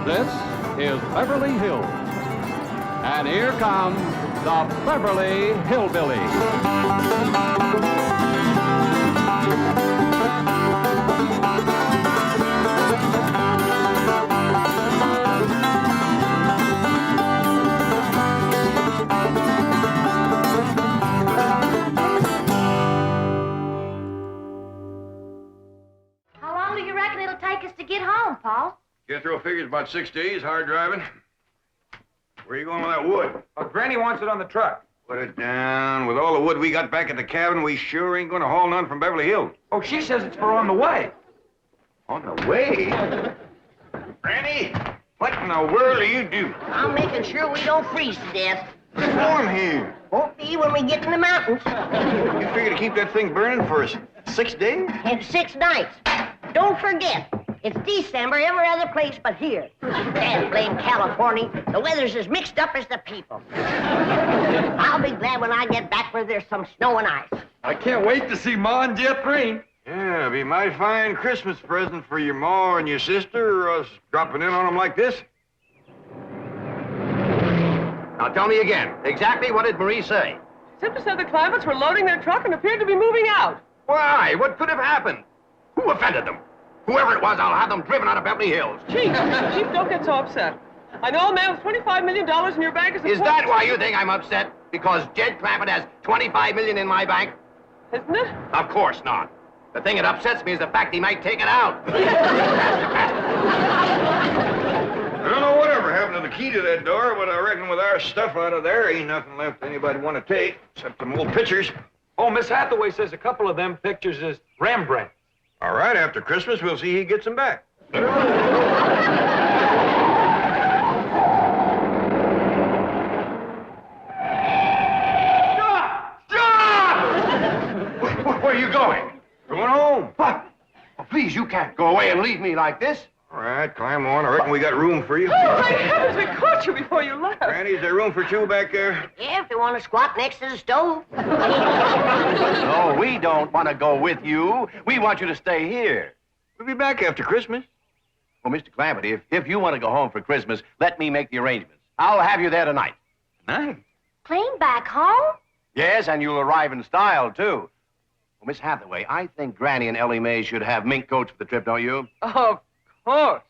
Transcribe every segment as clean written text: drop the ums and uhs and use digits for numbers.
This is Beverly Hills. And here come the Beverly Hillbillies. Paul? Jethro figures about 6 days, hard driving. Where are you going with that wood? Well, Granny wants it on the truck. Put it down. With all the wood we got back at the cabin, we sure ain't going to haul none from Beverly Hills. Oh, she says it's for on the way. On the way? Granny, what in the world do you do? I'm making sure we don't freeze to death. It's warm here. Won't be when we get in the mountains. You figure to keep that thing burning for 6 days? And 6 nights. Don't forget, it's December every other place but here. Damn blame California. The weather's as mixed up as the people. I'll be glad when I get back where there's some snow and ice. I can't wait to see Ma and Jeff Green. Yeah, it'll be a mighty fine Christmas present for your ma and your sister, or us dropping in on them like this. Now tell me again, exactly what did Marie say? Simply said the Clampetts were loading their truck and appeared to be moving out. Why? What could have happened? Who offended them? Whoever it was, I'll have them driven out of Beverly Hills. Chief, don't get so upset. I know a man with $25 million in your bank Is that why you think I'm upset? Because Jed Clampett has $25 million in my bank? Isn't it? Of course not. The thing that upsets me is the fact he might take it out. I don't know whatever happened to the key to that door, but I reckon with our stuff out of there, ain't nothing left anybody want to take, except some old pictures. Oh, Miss Hathaway says a couple of them pictures is Rembrandt. All right, after Christmas, we'll see he gets them back. Where are you going? Going home. What? Oh, please, you can't go away and leave me like this. All right, climb on. I reckon we got room for you. Oh, my heavens, we caught you before you left. Granny, is there room for 2 back there? Yeah, if they want to squat next to the stove. No, we don't want to go with you. We want you to stay here. We'll be back after Christmas. Well, Mr. Clampett, if you want to go home for Christmas, let me make the arrangements. I'll have you there tonight. Nice. Plane back home? Yes, and you'll arrive in style, too. Well, Miss Hathaway, I think Granny and Ellie Mae should have mink coats for the trip, don't you? Of course.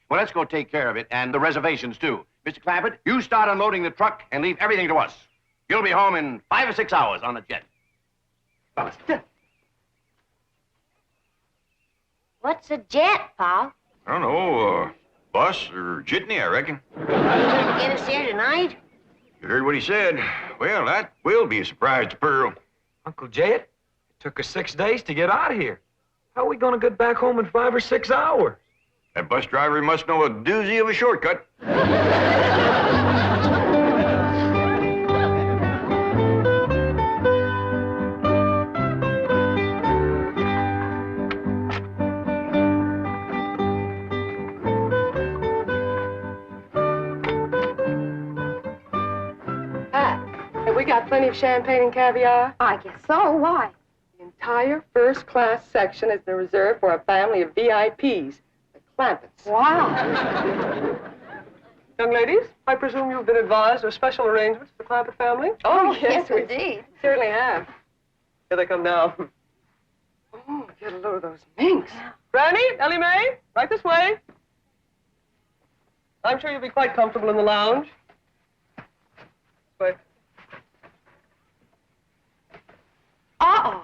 Well, let's go take care of it, and the reservations, too. Mr. Clampett, you start unloading the truck and leave everything to us. You'll be home in 5 or 6 hours on the jet. What's a jet, Paul? I don't know, bus or jitney, I reckon. Get us there tonight? You heard what he said. Well, that will be a surprise to Pearl. Uncle Jed, it took us 6 days to get out of here. How are we going to get back home in 5 or 6 hours? That bus driver must know a doozy of a shortcut. Have we got plenty of champagne and caviar? I guess so. Why? The entire first-class section has been reserved for a family of VIPs, the Clampetts. Wow. Young ladies, I presume you've been advised of special arrangements for the Clampett family? Oh, yes, we indeed. certainly have. Here they come now. Oh, get a load of those minks. Granny, Ellie Mae, right this way. I'm sure you'll be quite comfortable in the lounge. This way. Uh-oh.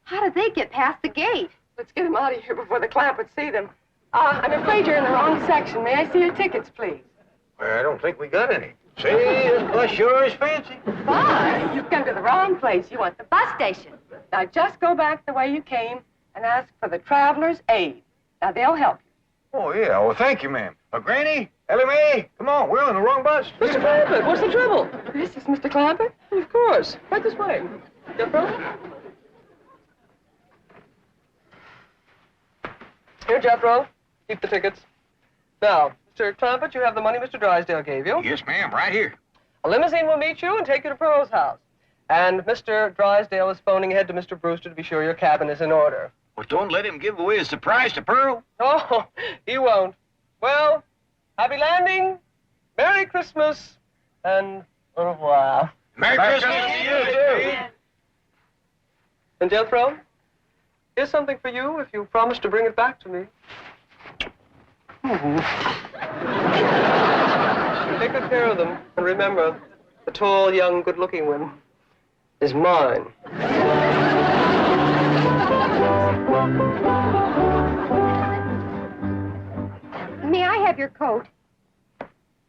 How did they get past the gate? Let's get them out of here before the Clampetts see them. I'm afraid you're in the wrong section. May I see your tickets, please? Well, I don't think we got any. See, this bus sure is fancy. Bus? You've come to the wrong place. You want the bus station. Now, just go back the way you came and ask for the Traveler's Aid. Now, they'll help you. Oh, yeah. Well, thank you, ma'am. Granny, Ellie Mae, come on. We're on the wrong bus. Mr. Clampett, what's the trouble? This is Mr. Clampett? Of course. Right this way. Jethro? Here, Jethro. Keep the tickets. Now, Mr. Clampett, you have the money Mr. Drysdale gave you. Yes, ma'am. Right here. A limousine will meet you and take you to Pearl's house. And Mr. Drysdale is phoning ahead to Mr. Brewster to be sure your cabin is in order. Well, don't let him give away a surprise to Pearl. Oh, he won't. Well, Happy landing, Merry Christmas, and au revoir. Merry Christmas to you, too. And Jethro, here's something for you if you promise to bring it back to me. Take good care of them, and remember, the tall, young, good-looking one is mine. May I have your coat?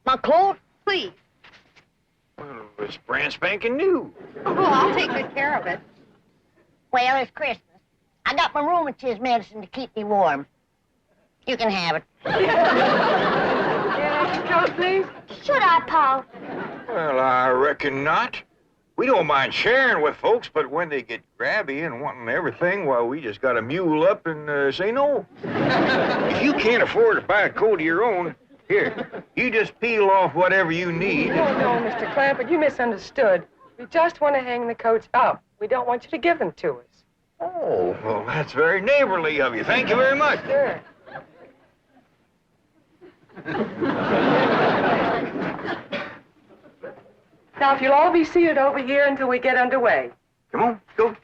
My coat? Please. Well, it's brand spanking new. Oh, I'll take good care of it. Well, it's Christmas. I got my rheumatism medicine to keep me warm. You can have it. May I have your coat, please? Should I, Paul? Well, I reckon not. We don't mind sharing with folks, but when they get grabby and wanting everything, well, we just got to mule up and say no. If you can't afford to buy a coat of your own, here, you just peel off whatever you need. No, Mr. Clampett, you misunderstood. We just want to hang the coats up. We don't want you to give them to us. Oh, well, that's very neighborly of you. Thank you very much. Sure. Now, if you'll all be seated over here until we get underway. Come on, go.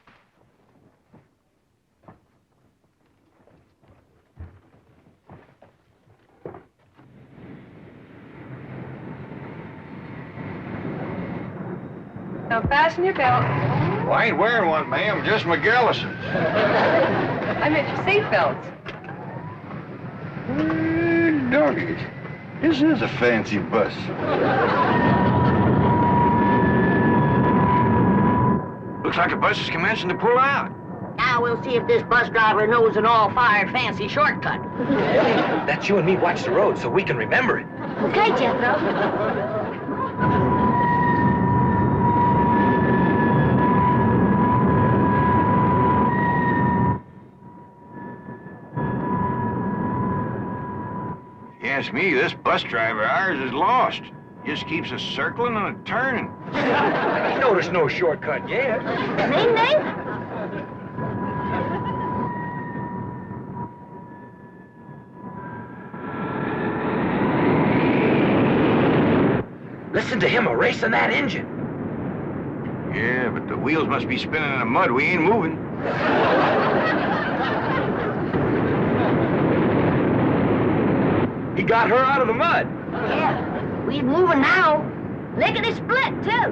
Now, fasten your belt. Well, I ain't wearing one, ma'am, just my Gallisons. I meant your seat belts. Doggies, this is a fancy bus. Looks like the bus is commencing to pull out. Now we'll see if this bus driver knows an all-fired fancy shortcut. That's you and me watch the road so we can remember it. Okay, Jethro. If you ask me, this bus driver of ours is lost. Just keeps us circling and turning. You know there's no shortcut yet. Ding, ding. Listen to him erasing that engine. Yeah, but the wheels must be spinning in the mud. We ain't moving. He got her out of the mud. Yeah, we're moving now. Look at it split, too.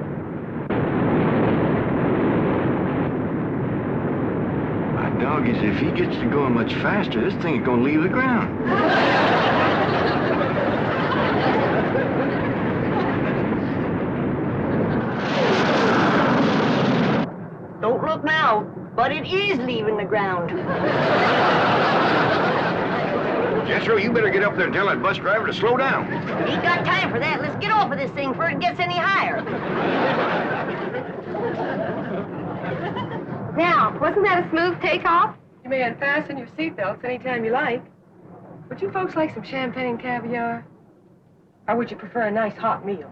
My doggies, if he gets to going much faster, this thing is gonna leave the ground. Don't look now, but it is leaving the ground. Jethro, you better get up there and tell that bus driver to slow down. Ain't got time for that. Let's get off of this thing before it gets any higher. Now, wasn't that a smooth takeoff? You may unfasten your seat belts anytime you like. Would you folks like some champagne and caviar? Or would you prefer a nice hot meal?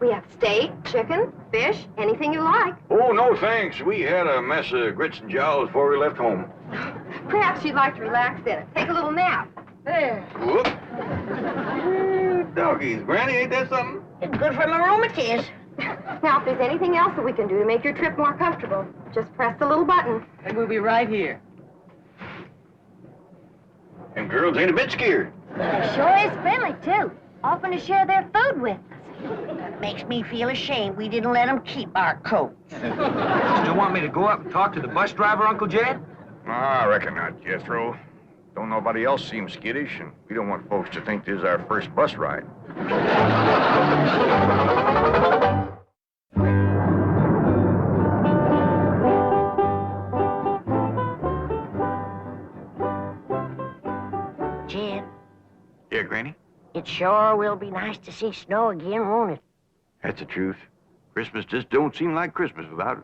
We have steak, chicken, fish, anything you like. Oh, no thanks. We had a mess of grits and jowls before we left home. Perhaps you'd like to relax in it. Take a little nap. There. Whoop. Doggies, Granny, ain't that something? It's good for my rheumatiz. Now, if there's anything else that we can do to make your trip more comfortable, just press the little button. And we'll be right here. Them girls ain't a bit scared. Sure is friendly, too. Offering to share their food with us. Makes me feel ashamed we didn't let them keep our coats. Still want me to go up and talk to the bus driver, Uncle Jed? I reckon not, Jethro. Don't nobody else seem skittish, and we don't want folks to think this is our first bus ride. Jed, Yeah, Granny? it sure will be nice to see snow again, won't it? That's the truth. Christmas just don't seem like Christmas without it.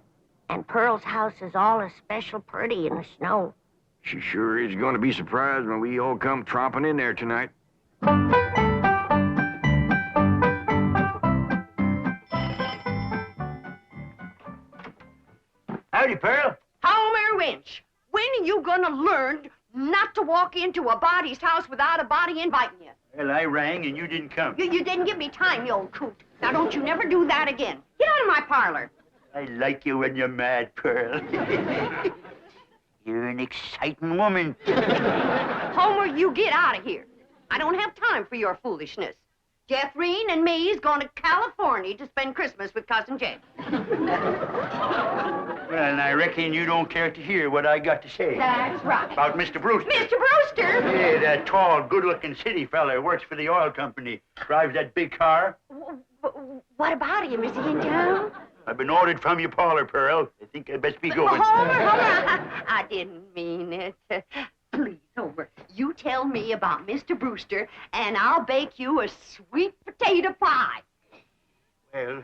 And Pearl's house is all especial pretty in the snow. She sure is going to be surprised when we all come tromping in there tonight. Howdy, Pearl. Homer Winch, when are you gonna learn not to walk into a body's house without a body inviting you. Well, I rang and you didn't come. You didn't give me time, you old coot. Now, don't you never do that again. Get out of my parlor. I like you when you're mad, Pearl. You're an exciting woman. Homer, you get out of here. I don't have time for your foolishness. Jeffreen and me's going to California to spend Christmas with Cousin Jed. Well, and I reckon you don't care to hear what I got to say. That's right. About Mr. Brewster. Mr. Brewster! Yeah, that tall, good-looking city fella works for the oil company. Drives that big car. What about him? Is he in town? I've been ordered from your parlor, Pearl. I think I'd best be going. Homer, I didn't mean it. Please, Homer, you tell me about Mr. Brewster, and I'll bake you a sweet potato pie. Well...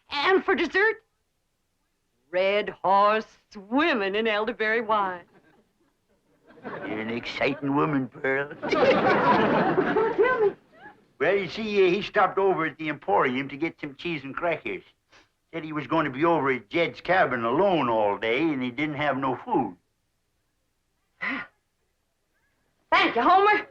And for dessert, red horse swimming in elderberry wine. You're an exciting woman, Pearl. Tell me. Well, you see, he stopped over at the Emporium to get some cheese and crackers. Said he was going to be over at Jed's cabin alone all day, and he didn't have no food. Thank you, Homer.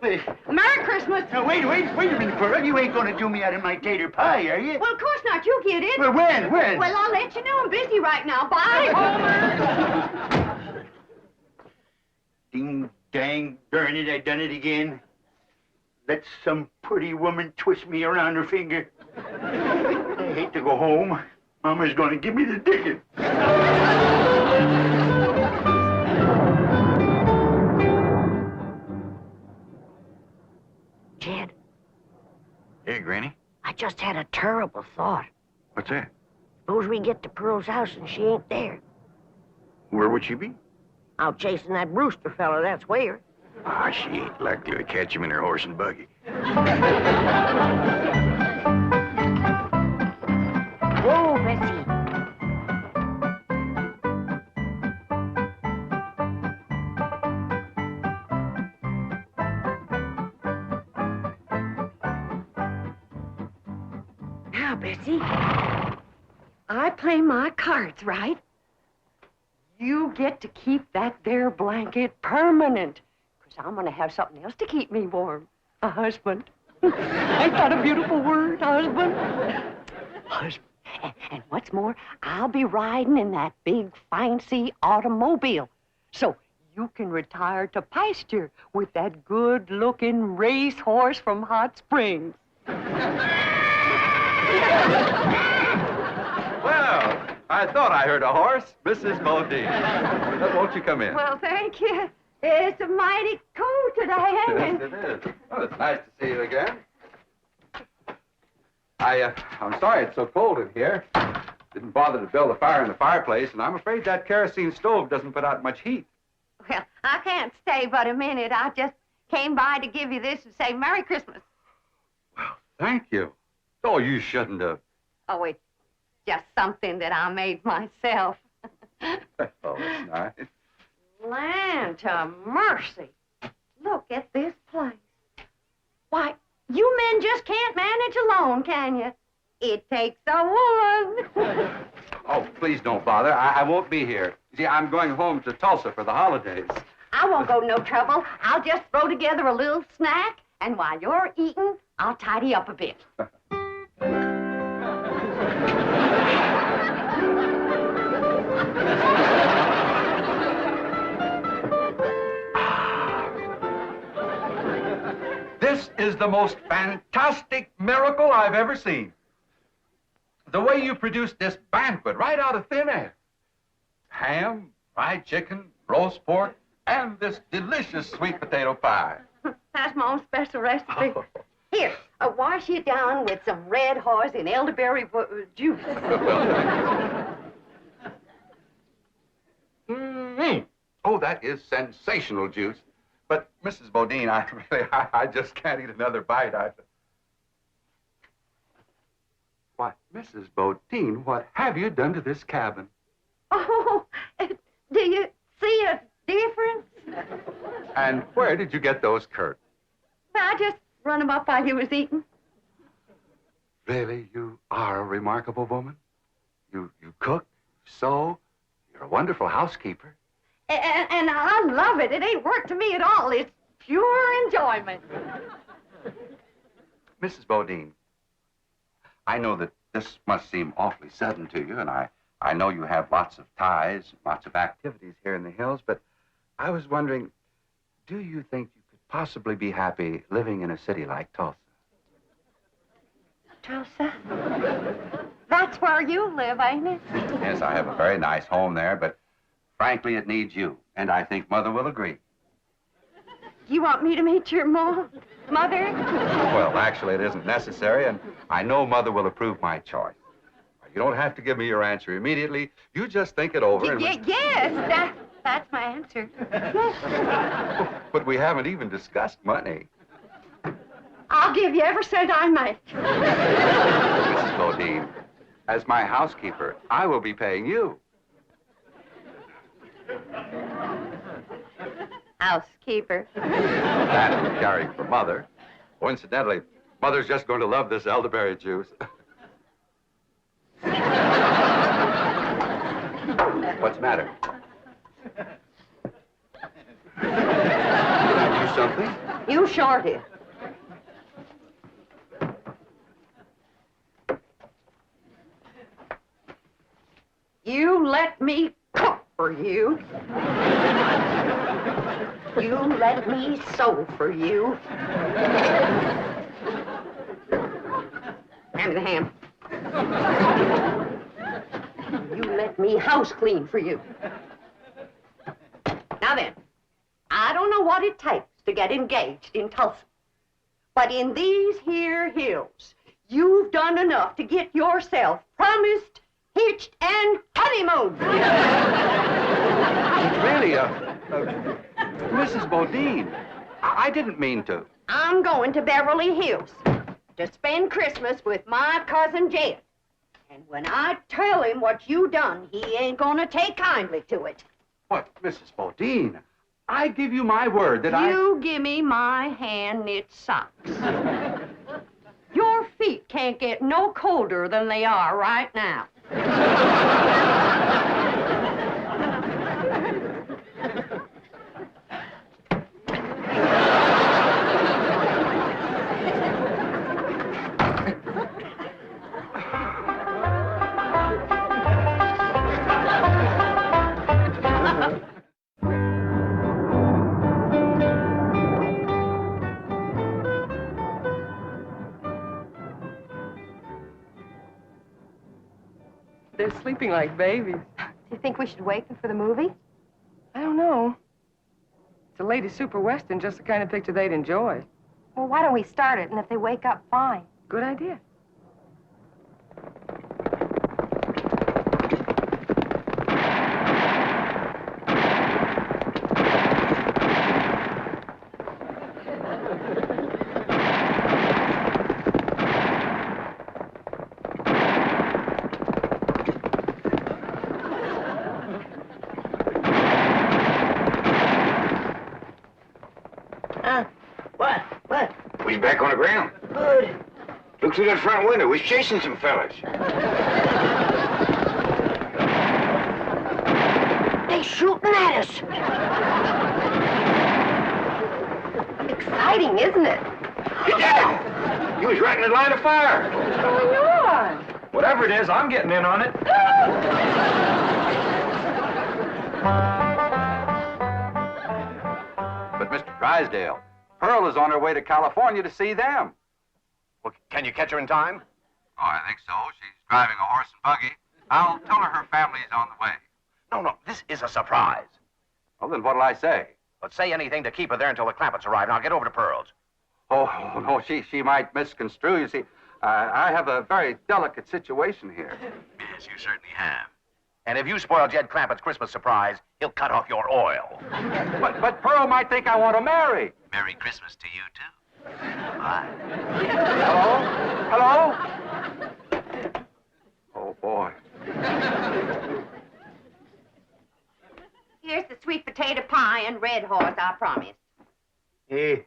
Merry Christmas. Now, wait a minute, Pearl. You ain't going to do me out of my tater pie, are you? Well, of course not. You get it. Well, when? Well, I'll let you know. I'm busy right now. Bye, Homer. Ding, dang, darn it, I done it again. Let some pretty woman twist me around her finger. I hate to go home. Mama's going to give me the ticket. Jed, Hey, Granny. I just had a terrible thought. What's that? Suppose we get to Pearl's house and she ain't there. Where would she be? Out chasing that Brewster fella, that's where. Ah, she ain't likely to catch him in her horse and buggy. Whoa, Bessie. Now, Bessie, I play my cards right. You get to keep that there blanket permanent. Because I'm going to have something else to keep me warm. A husband. Ain't that a beautiful word, husband? Husband. And what's more, I'll be riding in that big, fancy automobile. So you can retire to pasture with that good-looking racehorse from Hot Springs. Well, I thought I heard a horse. Mrs. Bodine. Won't you come in? Well, thank you. It's a mighty cold today, ain't Yes, it? it is. Well, it's nice to see you again. I'm sorry it's so cold in here. Didn't bother to build a fire in the fireplace, and I'm afraid that kerosene stove doesn't put out much heat. Well, I can't stay but a minute. I just came by to give you this and say Merry Christmas. Thank you. Oh, you shouldn't have. Oh, it's just something that I made myself. Oh, that's nice. Land to mercy. Look at this place. Why, you men just can't manage alone, can you? It takes a woman. Oh, please don't bother. I won't be here. See, I'm going home to Tulsa for the holidays. I won't go no trouble. I'll just throw together a little snack, and while you're eating, I'll tidy up a bit. This is the most fantastic miracle I've ever seen. The way you produced this banquet right out of thin air. Ham, fried chicken, roast pork, and this delicious sweet potato pie. That's my own special recipe. Here, wash it down with some red horse and elderberry juice. Oh, that is sensational juice. But, Mrs. Bodine, I just can't eat another bite. Why, Mrs. Bodine, what have you done to this cabin? Oh, do you see a difference? And where did you get those curtains? I just run them up while you was eating. Really, you are a remarkable woman. You cook, sew, you're a wonderful housekeeper. And I love it. It ain't work to me at all. It's pure enjoyment. Mrs. Bodine, I know that this must seem awfully sudden to you, and I know you have lots of ties, lots of activities here in the hills, but I was wondering, do you think you could possibly be happy living in a city like Tulsa? Tulsa? That's where you live, ain't it? Yes, I have a very nice home there, but frankly, it needs you, and I think Mother will agree. You want me to meet your mother? Well, actually, it isn't necessary, and I know Mother will approve my choice. You don't have to give me your answer immediately. You just think it over. Yes, that's my answer. But we haven't even discussed money. I'll give you every cent I make. Mrs. Bodine, as my housekeeper, I will be paying you. Housekeeper. That is caring for Mother. Oh, incidentally, Mother's just going to love this elderberry juice. What's the matter? Did I do something? You sure did. You let me cook for you. You let me sew for you. Hand me the ham. You let me house clean for you. Now then, I don't know what it takes to get engaged in Tulsa, but in these here hills, you've done enough to get yourself promised, hitched, and honeymooned. Really, Mrs. Bodine, I didn't mean to. I'm going to Beverly Hills to spend Christmas with my cousin Jed. And when I tell him what you done, he ain't gonna take kindly to it. What, Mrs. Bodine? I give you my word that You give me my hand-knit socks. Your feet can't get no colder than they are right now. They're sleeping like babies. Do you think we should wake them for the movie? I don't know. It's a lady super western, just the kind of picture they'd enjoy. Well, why don't we start it, and if they wake up, fine. Good idea. What? We's back on the ground. Good. Look through that front window. We's chasing some fellas. They shooting at us. Exciting, isn't it? You did it! You was right in the line of fire. What's going on? Whatever it is, I'm getting in on it. But Mr. Drysdale, Pearl is on her way to California to see them. Well, can you catch her in time? Oh, I think so. She's driving a horse and buggy. I'll tell her family's on the way. No, this is a surprise. Well, then what'll I say? Let's say anything to keep her there until the Clampetts arrive. Now, get over to Pearl's. Oh, no, she might misconstrue. You see, I have a very delicate situation here. Yes, you certainly have. And if you spoil Jed Clampett's Christmas surprise, he'll cut off your oil. But Pearl might think I want to marry. Merry Christmas to you, too. Bye. Hello? Oh, boy. Here's the sweet potato pie and red horse I promised. Hey,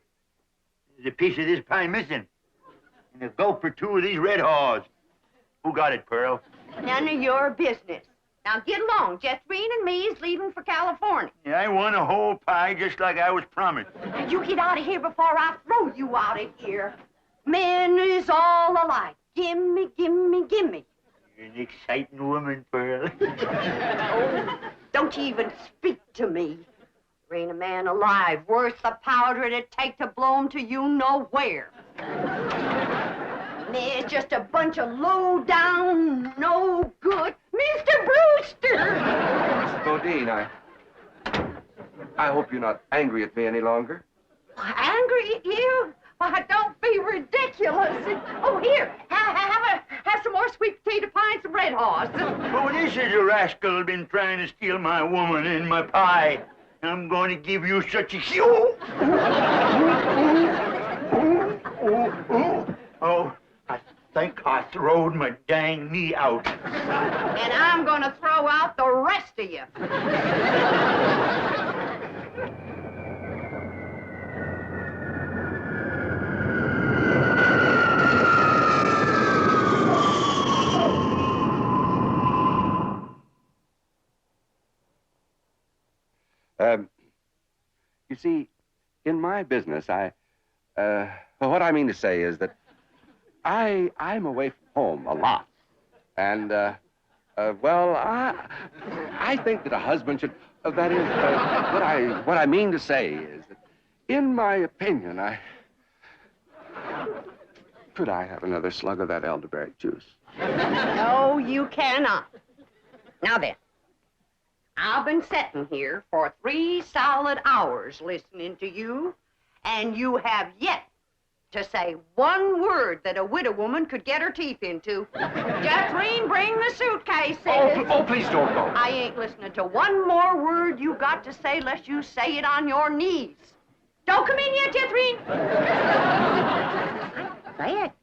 there's a piece of this pie missing. And a gulp or two of these red haws. Who got it, Pearl? None of your business. Now get along. Jethrine and me is leaving for California. Yeah, I want a whole pie just like I was promised. Now you get out of here before I throw you out of here. Men is all alike. Gimme, gimme, gimme. You're an exciting woman, Pearl. Oh, don't you even speak to me. There ain't a man alive worth the powder it'd take to blow him to you know where. They're just a bunch of low-down, no good. Mr. Brewster! Mrs. Bodine, I hope you're not angry at me any longer. Angry at you? Why, don't be ridiculous. Oh, here, have some more sweet potato pie and some Red Horse. Oh, this is a rascal been trying to steal my woman and my pie. I'm going to give you such a... Oh, I think I throwed my dang knee out. And I'm going to throw out the rest of you. You see, in my business, what I mean to say is that I'm away from home a lot. And, well, I think that a husband should, that is, what I mean to say is that, in my opinion, could I have another slug of that elderberry juice? No, you cannot. Now then, I've been sitting here for 3 solid hours listening to you, and you have yet to say one word that a widow woman could get her teeth into. Jethrine, bring the suitcases. Oh, please don't go. I ain't listening to one more word you got to say lest you say it on your knees. Don't come in yet, Jethrine. Say it.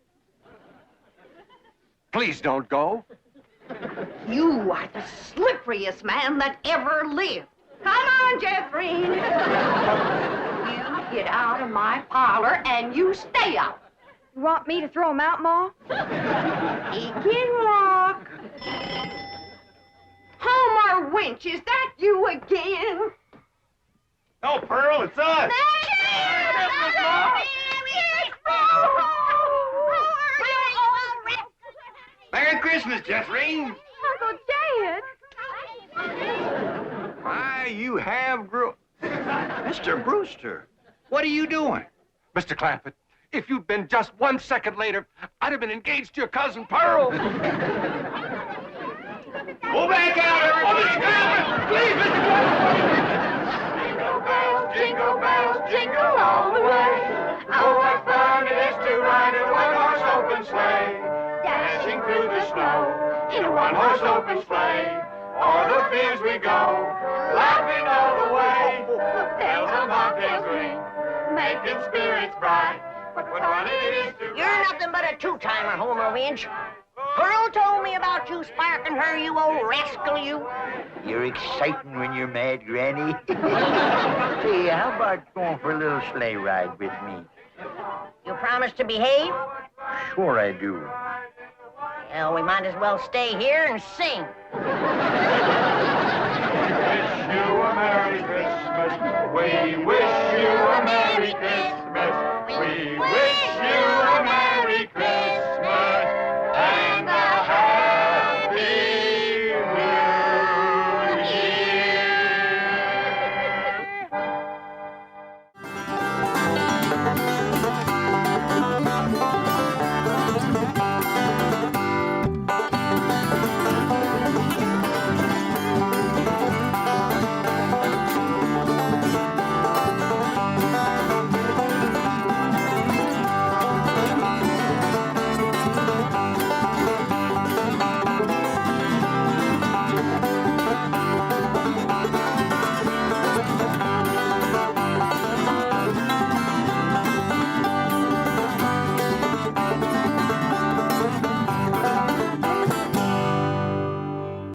Please don't go. You are the slipperiest man that ever lived. Come on, Jethrine. You get out of my parlor and you stay out. You want me to throw him out, Ma? He can walk. Homer Winch, is that you again? Oh, Pearl, it's us. Merry Christmas, Jethrine. Uncle Dad. Why, you have grown... Mr. Brewster, what are you doing? Mr. Clampett, if you'd been just 1 second later, I'd have been engaged to your cousin Pearl. Go back out, everybody! Please, Mr. Clampett! Jingle bells, jingle all the way. Oh, what fun it is to ride in a one-horse open sleigh. Dashing through the snow in a one-horse open sleigh. O'er the fields we go, laughing all the way. Bells on bobtails ring, making spirits bright. What fun it is to You're nothing but a two-timer, Homer Winch. Pearl told me about you sparking her, you old rascal, you. You're exciting when you're mad, Granny. Hey, how about going for a little sleigh ride with me? You promise to behave? Sure I do. Well, we might as well stay here and sing. wish you a Merry Christmas. We wish you a Merry